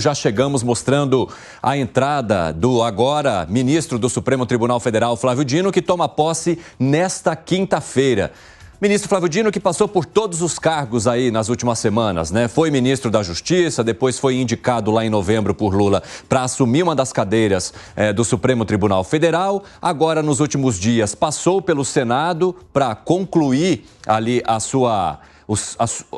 Já chegamos mostrando a entrada do agora ministro do Supremo Tribunal Federal, Flávio Dino, que toma posse nesta quinta-feira. Ministro Flávio Dino, que passou por todos os cargos aí nas últimas semanas, né? Foi ministro da Justiça, depois foi indicado lá em novembro por Lula para assumir uma das cadeiras do Supremo Tribunal Federal. Agora, nos últimos dias, passou pelo Senado para concluir ali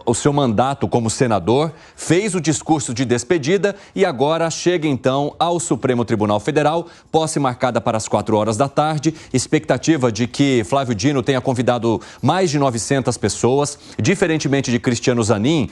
o seu mandato como senador, fez o discurso de despedida e agora chega então ao Supremo Tribunal Federal, posse marcada para as 4 horas da tarde, expectativa de que Flávio Dino tenha convidado mais de 900 pessoas, diferentemente de Cristiano Zanin,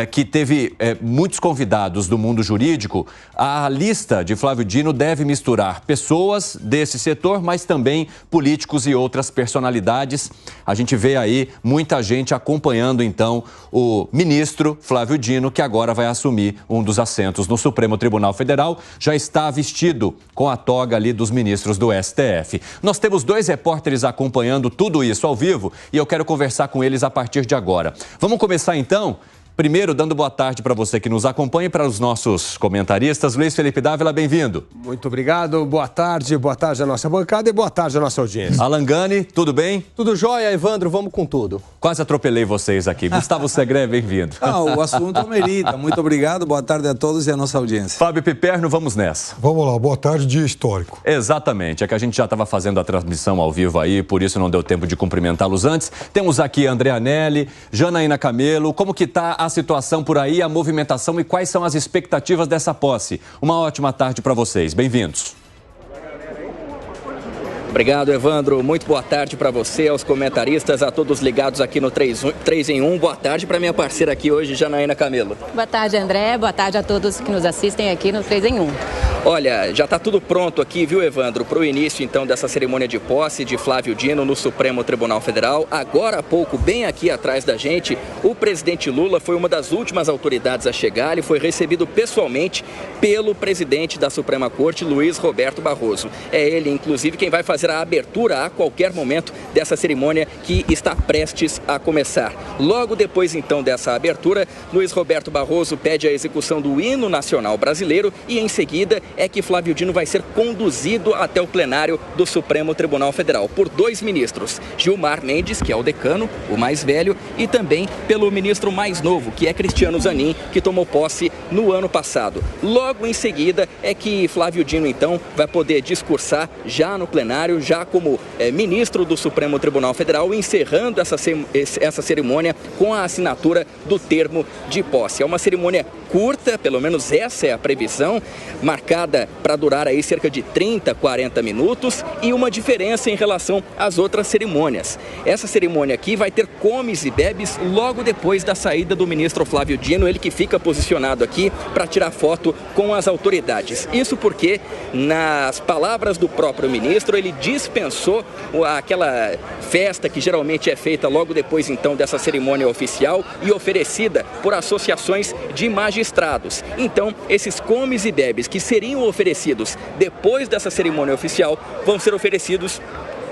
que teve muitos convidados do mundo jurídico. A lista de Flávio Dino deve misturar pessoas desse setor, mas também políticos e outras personalidades. A gente vê aí muita gente acompanhando então o ministro Flávio Dino, que agora vai assumir um dos assentos no Supremo Tribunal Federal, já está vestido com a toga ali dos ministros do STF. Nós temos 2 repórteres acompanhando tudo isso ao vivo e eu quero conversar com eles a partir de agora. Vamos começar então? Primeiro, dando boa tarde para você que nos acompanha e para os nossos comentaristas. Luiz Felipe Dávila, bem-vindo. Muito obrigado, boa tarde à nossa bancada e boa tarde à nossa audiência. Alan Gani, tudo bem? Tudo jóia, Evandro, vamos com tudo. Quase atropelei vocês aqui. Gustavo Segré, bem-vindo. O assunto merita. Muito obrigado, boa tarde a todos e à nossa audiência. Fábio Piperno, vamos nessa. Vamos lá, boa tarde, dia histórico. Exatamente, é que a gente já estava fazendo a transmissão ao vivo aí, por isso não deu tempo de cumprimentá-los antes. Temos aqui André Anelli, Janaína Camelo, como que está a situação por aí, a movimentação e quais são as expectativas dessa posse? Uma ótima tarde para vocês, bem-vindos. Obrigado, Evandro. Muito boa tarde para você, aos comentaristas, a todos ligados aqui no 3 em 1. Boa tarde para minha parceira aqui hoje, Janaína Camelo. Boa tarde, André. Boa tarde a todos que nos assistem aqui no 3 em 1. Olha, já está tudo pronto aqui, viu, Evandro, para o início, então, dessa cerimônia de posse de Flávio Dino no Supremo Tribunal Federal. Agora há pouco, bem aqui atrás da gente, o presidente Lula foi uma das últimas autoridades a chegar. Ele foi recebido pessoalmente pelo presidente da Suprema Corte, Luiz Roberto Barroso. É ele, inclusive, quem vai fazer a abertura a qualquer momento dessa cerimônia que está prestes a começar. Logo depois, então, dessa abertura, Luiz Roberto Barroso pede a execução do hino nacional brasileiro e, em seguida, é que Flávio Dino vai ser conduzido até o plenário do Supremo Tribunal Federal por 2 ministros, Gilmar Mendes, que é o decano, o mais velho, e também pelo ministro mais novo, que é Cristiano Zanin, que tomou posse no ano passado. Logo em seguida é que Flávio Dino, então, vai poder discursar já no plenário, já como ministro do Supremo Tribunal Federal, encerrando essa cerimônia com a assinatura do termo de posse. É uma cerimônia curta, pelo menos essa é a previsão, marcada para durar aí cerca de 30, 40 minutos e uma diferença em relação às outras cerimônias. Essa cerimônia aqui vai ter comes e bebes logo depois da saída do ministro Flávio Dino, ele que fica posicionado aqui para tirar foto com as autoridades. Isso porque, nas palavras do próprio ministro, ele dispensou aquela festa que geralmente é feita logo depois então dessa cerimônia oficial e oferecida por associações de magistrados. Então, esses comes e bebes que seriam oferecidos depois dessa cerimônia oficial vão ser oferecidos,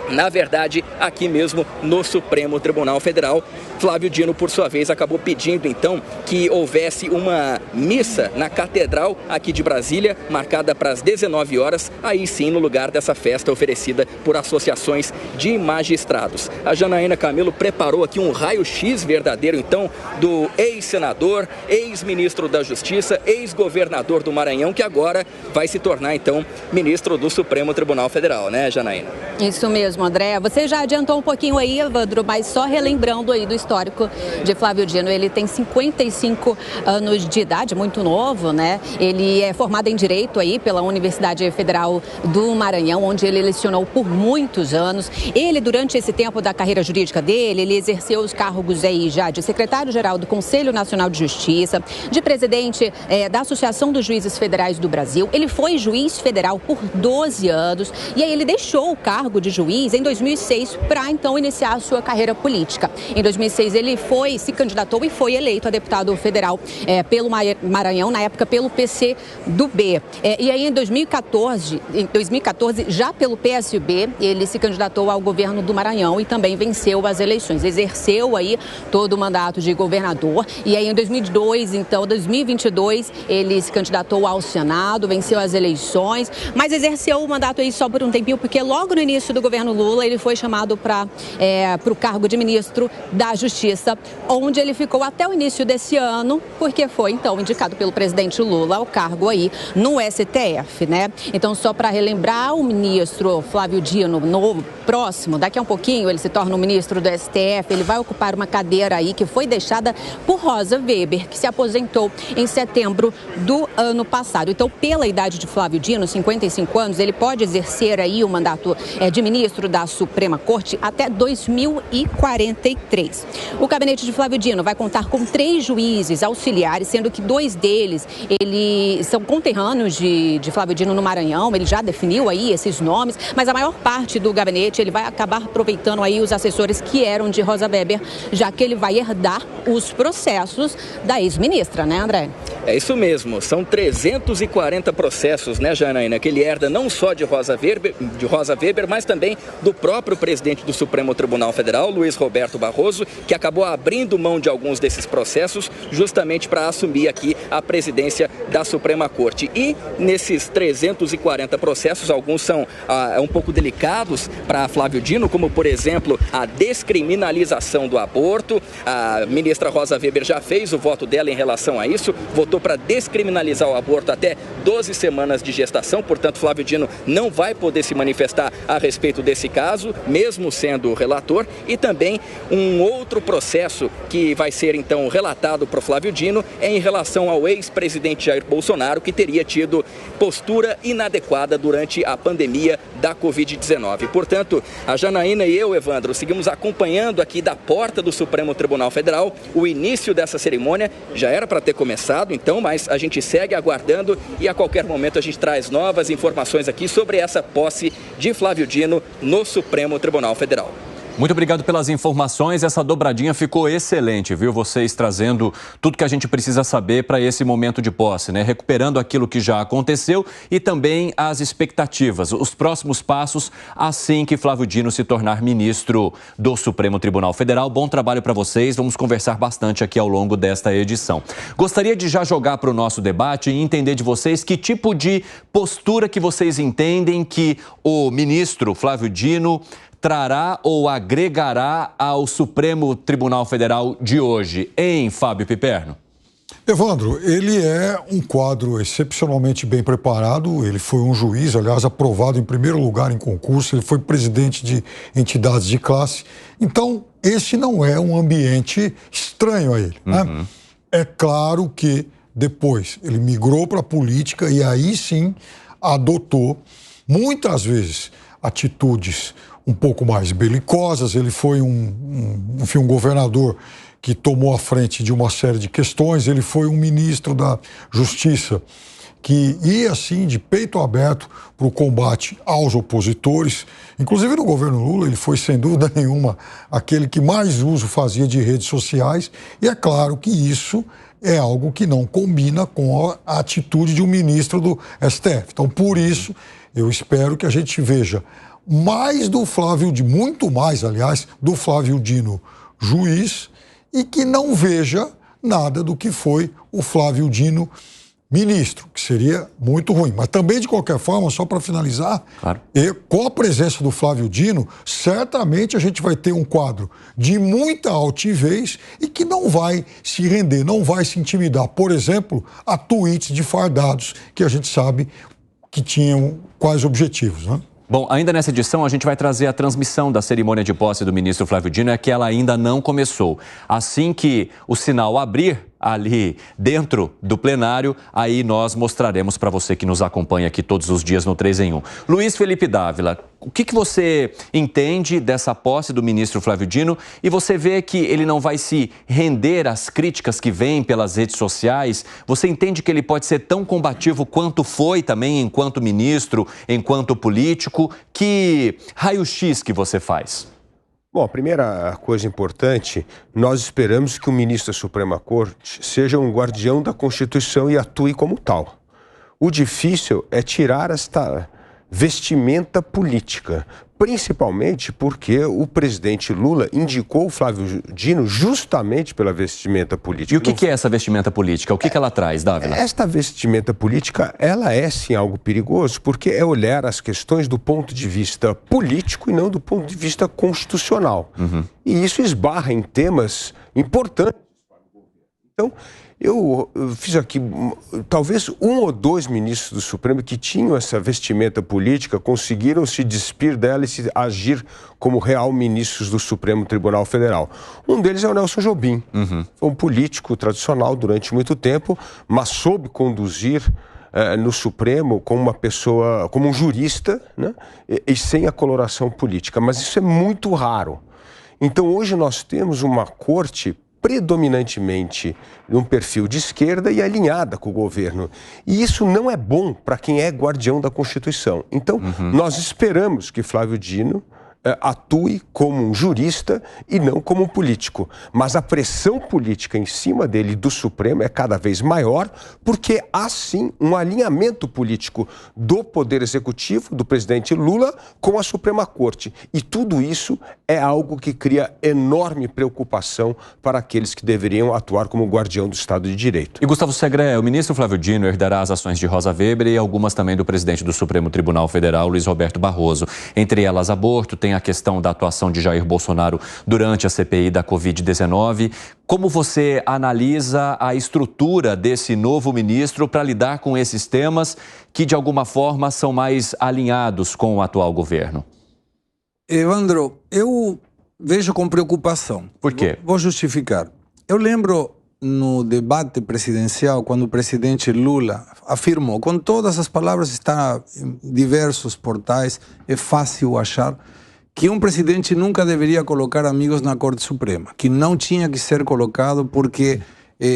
na verdade, aqui mesmo no Supremo Tribunal Federal. Flávio Dino, por sua vez, acabou pedindo, então, que houvesse uma missa na Catedral aqui de Brasília, marcada para as 19 horas, aí sim no lugar dessa festa oferecida por associações de magistrados. A Janaína Camelo preparou aqui um raio-x verdadeiro, então, do ex-senador, ex-ministro da Justiça, ex-governador do Maranhão, que agora vai se tornar, então, ministro do Supremo Tribunal Federal, né, Janaína? Isso mesmo, André. Você já adiantou um pouquinho aí, Evandro, mas só relembrando aí do histórico de Flávio Dino. Ele tem 55 anos de idade, muito novo, né? Ele é formado em Direito aí pela Universidade Federal do Maranhão, onde ele lecionou por muitos anos. Ele, durante esse tempo da carreira jurídica dele, ele exerceu os cargos aí já de secretário-geral do Conselho Nacional de Justiça, de presidente da Associação dos Juízes Federais do Brasil. Ele foi juiz federal por 12 anos e aí ele deixou o cargo de juiz juiz em 2006 para então iniciar a sua carreira política. Em 2006 ele se candidatou e foi eleito a deputado federal pelo Maranhão, na época pelo PCdoB. E aí em 2014, já pelo PSB, ele se candidatou ao governo do Maranhão e também venceu as eleições. Exerceu aí todo o mandato de governador. E aí em 2022, ele se candidatou ao Senado, venceu as eleições, mas exerceu o mandato aí só por um tempinho, porque logo no início do governo Lula ele foi chamado para o cargo de ministro da Justiça, onde ele ficou até o início desse ano, porque foi então indicado pelo presidente Lula ao cargo aí no STF, né? Então, só para relembrar, o ministro Flávio Dino, próximo, daqui a um pouquinho ele se torna o ministro do STF, ele vai ocupar uma cadeira aí que foi deixada por Rosa Weber, que se aposentou em setembro do ano passado. Então, pela idade de Flávio Dino, 55 anos, ele pode exercer aí o mandato de ministro da Suprema Corte até 2043. O gabinete de Flávio Dino vai contar com 3 juízes auxiliares, sendo que 2 deles são conterrâneos de Flávio Dino no Maranhão. Ele já definiu aí esses nomes, mas a maior parte do gabinete ele vai acabar aproveitando aí os assessores que eram de Rosa Weber, já que ele vai herdar os processos da ex-ministra, né, André? É isso mesmo, são 340 processos, né, Janaína, que ele herda não só de Rosa Weber, mas também do próprio presidente do Supremo Tribunal Federal, Luiz Roberto Barroso, que acabou abrindo mão de alguns desses processos justamente para assumir aqui a presidência da Suprema Corte. E nesses 340 processos, alguns são um pouco delicados para Flávio Dino, como, por exemplo, a descriminalização do aborto. A ministra Rosa Weber já fez o voto dela em relação a isso, votou para descriminalizar o aborto até 12 semanas de gestação, portanto, Flávio Dino não vai poder se manifestar a respeito desse caso, mesmo sendo relator. E também um outro processo que vai ser, então, relatado para o Flávio Dino é em relação ao ex-presidente Jair Bolsonaro, que teria tido postura inadequada durante a pandemia da Covid-19. Portanto, a Janaína e eu, Evandro, seguimos acompanhando aqui da porta do Supremo Tribunal Federal o início dessa cerimônia. Já era para ter começado, então, mas a gente segue aguardando e a qualquer momento a gente traz novas informações aqui sobre essa posse de Flávio Dino no Supremo Tribunal Federal. Muito obrigado pelas informações, essa dobradinha ficou excelente, viu? Vocês trazendo tudo que a gente precisa saber para esse momento de posse, né? Recuperando aquilo que já aconteceu e também as expectativas, os próximos passos assim que Flávio Dino se tornar ministro do Supremo Tribunal Federal. Bom trabalho para vocês, vamos conversar bastante aqui ao longo desta edição. Gostaria de já jogar para o nosso debate e entender de vocês que tipo de postura que vocês entendem que o ministro Flávio Dino trará ou agregará ao Supremo Tribunal Federal de hoje, hein, Fábio Piperno? Evandro, ele é um quadro excepcionalmente bem preparado, ele foi um juiz, aliás, aprovado em primeiro lugar em concurso, ele foi presidente de entidades de classe, então esse não é um ambiente estranho a ele, né? É claro que depois ele migrou para a política e aí sim adotou, muitas vezes, atitudes um pouco mais belicosas. Ele foi um governador que tomou a frente de uma série de questões, ele foi um ministro da Justiça que ia, assim, de peito aberto para o combate aos opositores. Inclusive, no governo Lula, ele foi, sem dúvida nenhuma, aquele que mais uso fazia de redes sociais, e é claro que isso é algo que não combina com a atitude de um ministro do STF. Então, por isso, eu espero que a gente veja mais do Flávio Dino, muito mais, aliás, do Flávio Dino juiz, e que não veja nada do que foi o Flávio Dino ministro, que seria muito ruim. Mas também, de qualquer forma, só para finalizar, claro, com a presença do Flávio Dino, certamente a gente vai ter um quadro de muita altivez e que não vai se render, não vai se intimidar, por exemplo, a tweets de fardados que a gente sabe que tinham quais objetivos, né? Bom, ainda nessa edição a gente vai trazer a transmissão da cerimônia de posse do ministro Flávio Dino, é que ela ainda não começou. Assim que o sinal abrir, ali dentro do plenário, aí nós mostraremos para você que nos acompanha aqui todos os dias no 3 em 1. Luiz Felipe Dávila, o que você entende dessa posse do ministro Flávio Dino e você vê que ele não vai se render às críticas que vêm pelas redes sociais? Você entende que ele pode ser tão combativo quanto foi também enquanto ministro, enquanto político? Que raio-x que você faz? Bom, a primeira coisa importante, nós esperamos que o ministro da Suprema Corte seja um guardião da Constituição e atue como tal. O difícil é tirar esta vestimenta política, principalmente porque o presidente Lula indicou o Flávio Dino justamente pela vestimenta política. E o que é essa vestimenta política? O que ela traz, Dávila? Esta vestimenta política, ela é sim algo perigoso, porque é olhar as questões do ponto de vista político e não do ponto de vista constitucional. E isso esbarra em temas importantes. Então, eu fiz aqui, talvez 1 ou 2 ministros do Supremo que tinham essa vestimenta política conseguiram se despir dela e se agir como real ministros do Supremo Tribunal Federal. Um deles é o Nelson Jobim, foi um político tradicional durante muito tempo, mas soube conduzir no Supremo como uma pessoa, como um jurista, né? E sem a coloração política. Mas isso é muito raro. Então hoje nós temos uma corte predominantemente num perfil de esquerda e alinhada com o governo. E isso não é bom para quem é guardião da Constituição. Então, nós esperamos que Flávio Dino atue como um jurista e não como um político. Mas a pressão política em cima dele do Supremo é cada vez maior, porque há sim um alinhamento político do Poder Executivo, do presidente Lula, com a Suprema Corte. E tudo isso é algo que cria enorme preocupação para aqueles que deveriam atuar como guardião do Estado de Direito. E Gustavo Segré, o ministro Flávio Dino herdará as ações de Rosa Weber e algumas também do presidente do Supremo Tribunal Federal, Luiz Roberto Barroso. Entre elas, aborto, tem a questão da atuação de Jair Bolsonaro durante a CPI da Covid-19. Como você analisa a estrutura desse novo ministro para lidar com esses temas que, de alguma forma, são mais alinhados com o atual governo? Evandro, eu vejo com preocupação. Por quê? Vou justificar. Eu lembro no debate presidencial, quando o presidente Lula afirmou, com todas as palavras, está em diversos portais, é fácil achar, que um presidente nunca deveria colocar amigos na Corte Suprema, que não tinha que ser colocado porque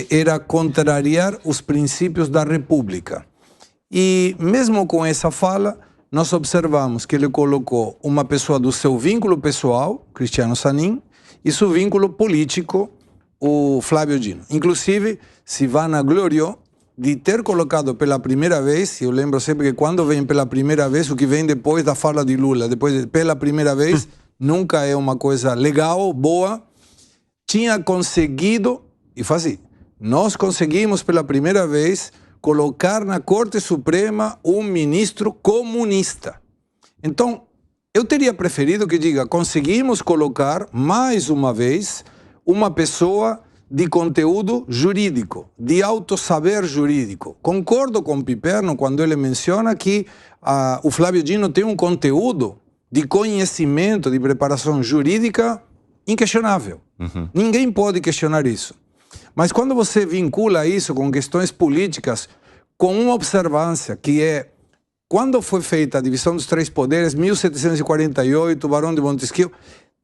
era contrariar os princípios da República. E mesmo com essa fala, nós observamos que ele colocou uma pessoa do seu vínculo pessoal, Cristiano Zanin, e seu vínculo político, o Flávio Dino. Inclusive, se vanagloriou de ter colocado pela primeira vez, eu lembro sempre que quando vem pela primeira vez, o que vem depois da fala de Lula, pela primeira vez, nunca é uma coisa legal, boa, tinha conseguido, e foi assim, nós conseguimos pela primeira vez colocar na Corte Suprema um ministro comunista. Então, eu teria preferido que diga, conseguimos colocar mais uma vez uma pessoa de conteúdo jurídico, de autossaber jurídico. Concordo com Piperno quando ele menciona que o Flávio Dino tem um conteúdo de conhecimento, de preparação jurídica inquestionável. Ninguém pode questionar isso. Mas quando você vincula isso com questões políticas, com uma observância que é quando foi feita a divisão dos 3 poderes, 1748, Barão de Montesquieu,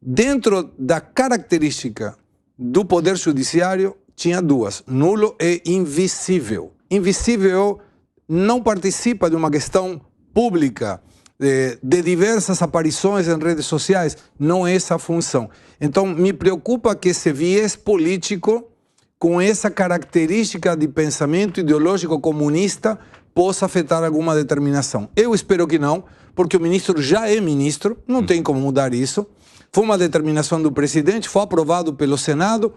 dentro da característica do Poder Judiciário, tinha 2, nulo e invisível. Invisível não participa de uma questão pública, de diversas aparições em redes sociais, não é essa a função. Então, me preocupa que esse viés político, com essa característica de pensamento ideológico comunista, possa afetar alguma determinação. Eu espero que não, porque o ministro já é ministro, não tem como mudar isso. Foi uma determinação do presidente, foi aprovado pelo Senado,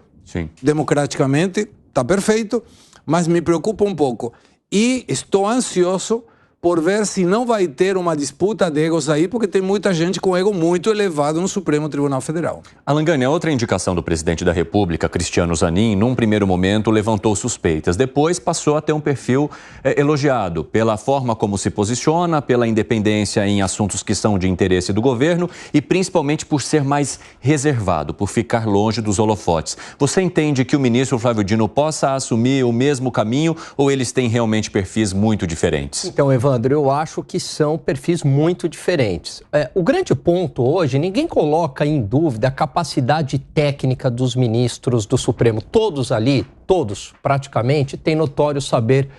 democraticamente, está perfeito, mas me preocupa um pouco. E estou ansioso por ver se não vai ter uma disputa de egos aí, porque tem muita gente com ego muito elevado no Supremo Tribunal Federal. Alan Gani, a outra indicação do presidente da República, Cristiano Zanin, num primeiro momento levantou suspeitas. Depois passou a ter um perfil elogiado pela forma como se posiciona, pela independência em assuntos que são de interesse do governo e principalmente por ser mais reservado, por ficar longe dos holofotes. Você entende que o ministro Flávio Dino possa assumir o mesmo caminho ou eles têm realmente perfis muito diferentes? Então, Evandro, eu acho que são perfis muito diferentes. O grande ponto hoje, ninguém coloca em dúvida a capacidade técnica dos ministros do Supremo. Todos ali, todos praticamente, têm notório saber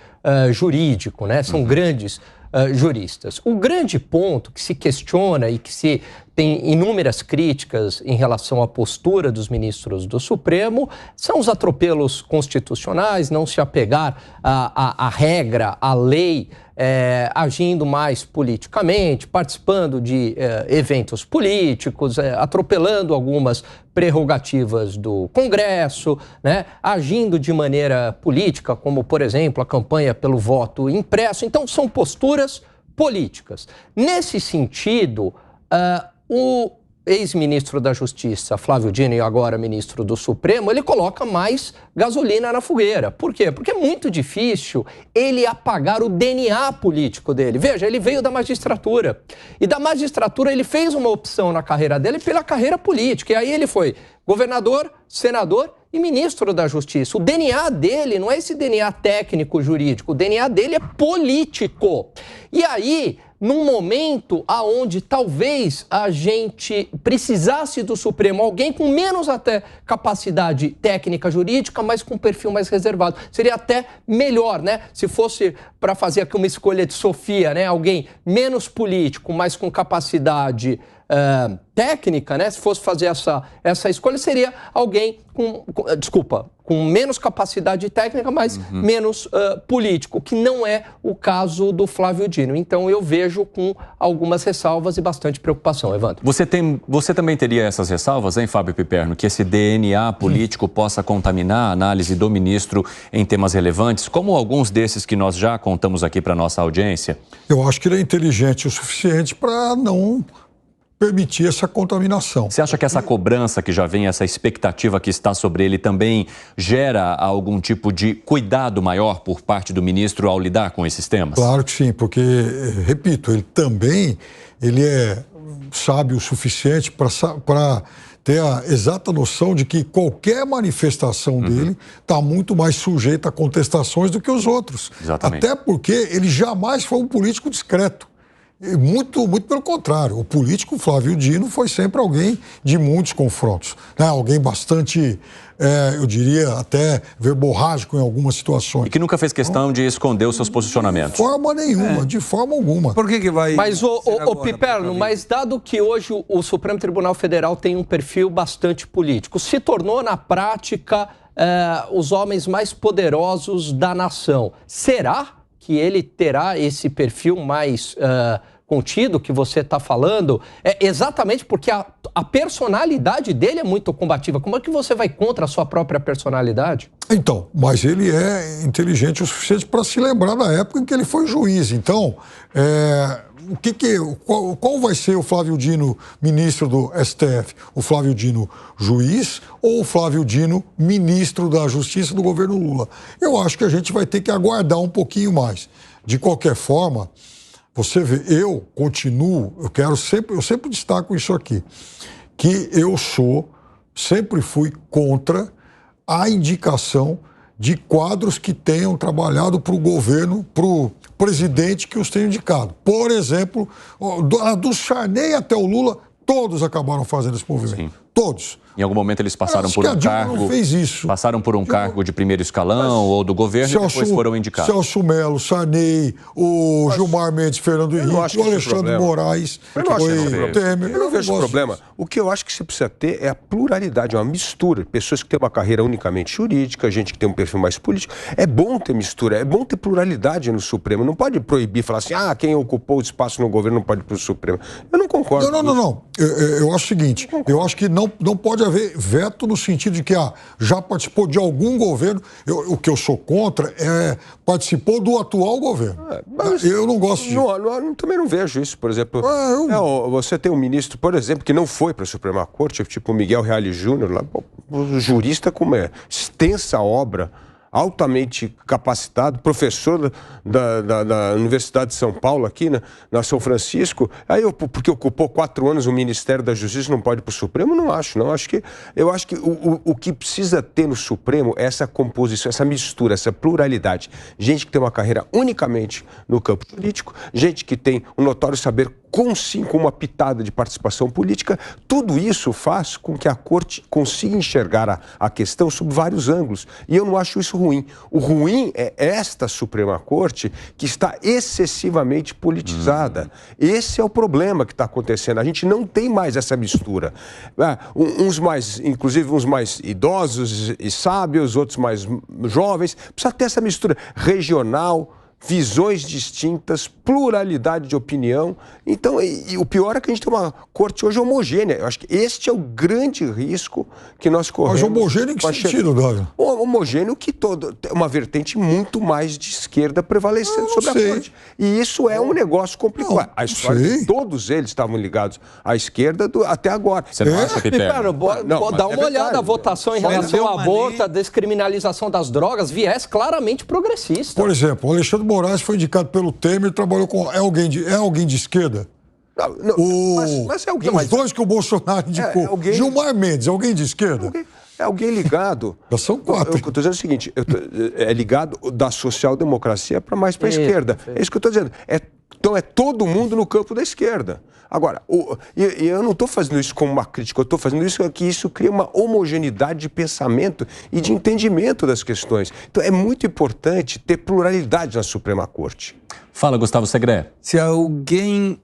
jurídico, né? São grandes juristas. O grande ponto que se questiona e que se tem inúmeras críticas em relação à postura dos ministros do Supremo são os atropelos constitucionais, não se apegar à regra, à lei, agindo mais politicamente, participando de eventos políticos, atropelando algumas prerrogativas do Congresso, né, agindo de maneira política, como, por exemplo, a campanha pelo voto impresso. Então, são posturas políticas. Nesse sentido, o ex-ministro da Justiça, Flávio Dino, e agora ministro do Supremo, ele coloca mais gasolina na fogueira. Por quê? Porque é muito difícil ele apagar o DNA político dele. Veja, ele veio da magistratura. E da magistratura ele fez uma opção na carreira dele pela carreira política. E aí ele foi governador, senador e ministro da Justiça. O DNA dele não é esse DNA técnico-jurídico, o DNA dele é político. E aí, num momento aonde talvez a gente precisasse do Supremo, alguém com menos até capacidade técnica jurídica, mas com perfil mais reservado. Seria até melhor, né? Se fosse para fazer aqui uma escolha de Sofia, né? Alguém menos político, mas com capacidade técnica, né? Se fosse fazer essa escolha, seria alguém com menos capacidade técnica, mas menos político, que não é o caso do Flávio Dino. Então, eu vejo com algumas ressalvas e bastante preocupação, Evandro. Você também teria essas ressalvas, hein, Fábio Piperno, que esse DNA político possa contaminar a análise do ministro em temas relevantes, como alguns desses que nós já contamos aqui para a nossa audiência? Eu acho que ele é inteligente o suficiente para não permitir essa contaminação. Você acha que essa cobrança que já vem, essa expectativa que está sobre ele também gera algum tipo de cuidado maior por parte do ministro ao lidar com esses temas? Claro que sim, porque, repito, ele é sábio o suficiente para ter a exata noção de que qualquer manifestação dele está muito mais sujeita a contestações do que os outros. Exatamente. Até porque ele jamais foi um político discreto. Muito pelo contrário. O político Flávio Dino foi sempre alguém de muitos confrontos, né? Alguém bastante, eu diria, até verborrágico em algumas situações. E que nunca fez questão de esconder os seus posicionamentos. De forma nenhuma, de forma alguma. Por que vai... Mas, Piperno, mas dado que hoje o Supremo Tribunal Federal tem um perfil bastante político, se tornou na prática os homens mais poderosos da nação. Será que ele terá esse perfil mais contido que você está falando? Exatamente porque a personalidade dele é muito combativa. Como é que você vai contra a sua própria personalidade? Então, mas ele é inteligente o suficiente para se lembrar da época em que ele foi juiz. Então, qual vai ser o Flávio Dino ministro do STF? O Flávio Dino juiz ou o Flávio Dino ministro da Justiça do governo Lula? Eu acho que a gente vai ter que aguardar um pouquinho mais. De qualquer forma, você vê, eu sempre destaco isso aqui, que eu sempre fui contra a indicação de quadros que tenham trabalhado para o governo, para o presidente que os tenha indicado. Por exemplo, do Sarney até o Lula, todos acabaram fazendo esse movimento. Sim. Todos. Em algum momento eles passaram por um cargo. Não fez isso. Passaram por um cargo de primeiro escalão ou do governo e depois foram indicados. Celso Melo, Sarney, o Gilmar Mendes, Fernando Henrique, o Alexandre Moraes, o Temer. Eu não vejo problema. O que eu acho que você precisa ter é a pluralidade, uma mistura. Pessoas que têm uma carreira unicamente jurídica, gente que tem um perfil mais político. É bom ter mistura, é bom ter pluralidade no Supremo. Não pode proibir, falar assim, quem ocupou o espaço no governo não pode ir para o Supremo. Eu não concordo. Não. Eu acho o seguinte, eu acho que não pode haver veto no sentido de que já participou de algum governo. O que eu sou contra é participou do atual governo. Eu não gosto disso. Também não vejo isso, por exemplo. Você tem um ministro, por exemplo, que não foi para a Suprema Corte, tipo o Miguel Reale Júnior, um jurista com uma extensa obra, altamente capacitado, professor da Universidade de São Paulo, aqui na São Francisco. Aí, porque ocupou 4 anos o Ministério da Justiça, não pode ir para o Supremo? Não acho, não. Eu acho que o que precisa ter no Supremo é essa composição, essa mistura, essa pluralidade. Gente que tem uma carreira unicamente no campo jurídico, gente que tem um notório saber com uma pitada de participação política. Tudo isso faz com que a Corte consiga enxergar a questão sob vários ângulos. E eu não acho isso ruim. O ruim é esta Suprema Corte que está excessivamente politizada. Esse é o problema que está acontecendo. A gente não tem mais essa mistura. Inclusive uns mais idosos e sábios, outros mais jovens. Precisa ter essa mistura regional, visões distintas, pluralidade de opinião. Então, e o pior é que a gente tem uma corte hoje homogênea. Eu acho que este é o grande risco que nós corremos. Mas homogêneo em que sentido, Dória? Homogêneo que uma vertente muito mais de esquerda prevalecendo sobre a corte. E isso é um negócio complicado. A história de todos eles estavam ligados à esquerda até agora. Você não acha, Piperno? Dá uma olhada, a votação em relação ao aborto, a descriminalização das drogas, viés claramente progressista. Por exemplo, o Alexandre Moraes foi indicado pelo Temer e trabalhou com... É alguém de esquerda? Mas é alguém... Os dois que o Bolsonaro indicou. Gilmar Mendes, é alguém de esquerda? É alguém ligado... Já são 4. Eu estou dizendo o seguinte, é ligado da social-democracia para mais para a esquerda. É isso que eu estou dizendo. Então é todo mundo no campo da esquerda. Agora, eu não estou fazendo isso como uma crítica, eu estou fazendo isso que isso cria uma homogeneidade de pensamento e de entendimento das questões. Então é muito importante ter pluralidade na Suprema Corte. Fala, Gustavo Segré. Se alguém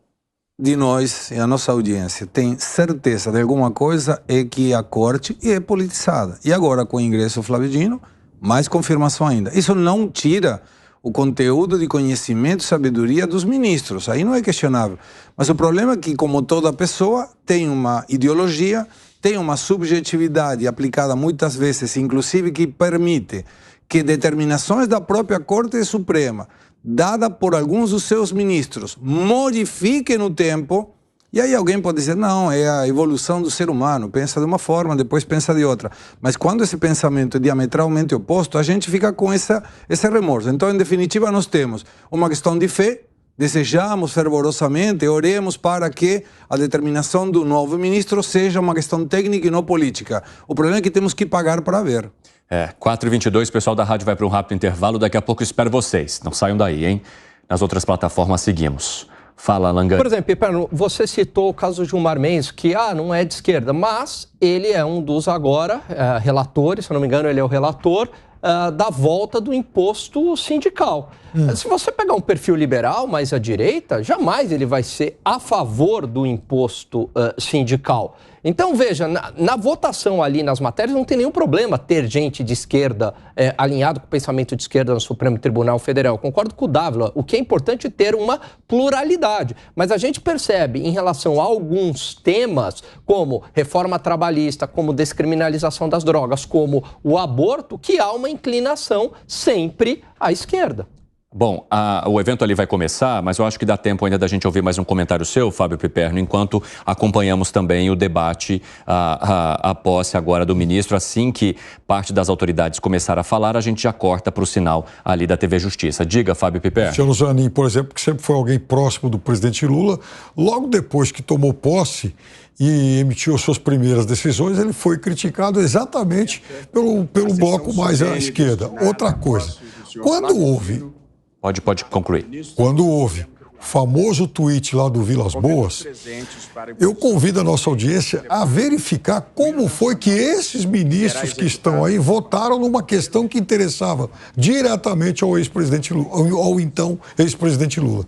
de nós, a nossa audiência, tem certeza de alguma coisa, é que a Corte é politizada. E agora, com o ingresso do Flávio Dino, mais confirmação ainda. Isso não tira o conteúdo de conhecimento e sabedoria dos ministros. Aí não é questionável. Mas o problema é que, como toda pessoa, tem uma ideologia, tem uma subjetividade aplicada muitas vezes, inclusive que permite que determinações da própria Corte Suprema, dada por alguns dos seus ministros, modifiquem no tempo. E aí alguém pode dizer, não, é a evolução do ser humano, pensa de uma forma, depois pensa de outra. Mas quando esse pensamento é diametralmente oposto, a gente fica com esse remorso. Então, em definitiva, nós temos uma questão de fé, desejamos fervorosamente, oremos para que a determinação do novo ministro seja uma questão técnica e não política. O problema é que temos que pagar para ver. 4h22, o pessoal da rádio vai para um rápido intervalo, daqui a pouco eu espero vocês. Não saiam daí, hein? Nas outras plataformas seguimos. Fala, Langani. Por exemplo, Piperno, você citou o caso do Gilmar Mendes, que não é de esquerda, mas ele é um dos agora relatores, se eu não me engano, ele é o relator da volta do imposto sindical. Se você pegar um perfil liberal mais à direita, jamais ele vai ser a favor do imposto sindical. Então, veja, na votação ali nas matérias não tem nenhum problema ter gente de esquerda alinhado com o pensamento de esquerda no Supremo Tribunal Federal. Concordo com o Dávila. O que é importante é ter uma pluralidade. Mas a gente percebe em relação a alguns temas, como reforma trabalhista, como descriminalização das drogas, como o aborto, que há uma inclinação sempre à esquerda. Bom, o evento ali vai começar, mas eu acho que dá tempo ainda da gente ouvir mais um comentário seu, Fábio Piperno, enquanto acompanhamos também o debate, a posse agora do ministro. Assim que parte das autoridades começar a falar, a gente já corta para o sinal ali da TV Justiça. Diga, Fábio Piperno. Luciano Zanin, por exemplo, que sempre foi alguém próximo do presidente Lula, logo depois que tomou posse e emitiu suas primeiras decisões, ele foi criticado exatamente pelo bloco mais à esquerda. Outra coisa, quando houve... Pode concluir. Quando houve o famoso tweet lá do Vilas Boas, eu convido a nossa audiência a verificar como foi que esses ministros que estão aí votaram numa questão que interessava diretamente ao ex-presidente Lula, ao então ex-presidente Lula.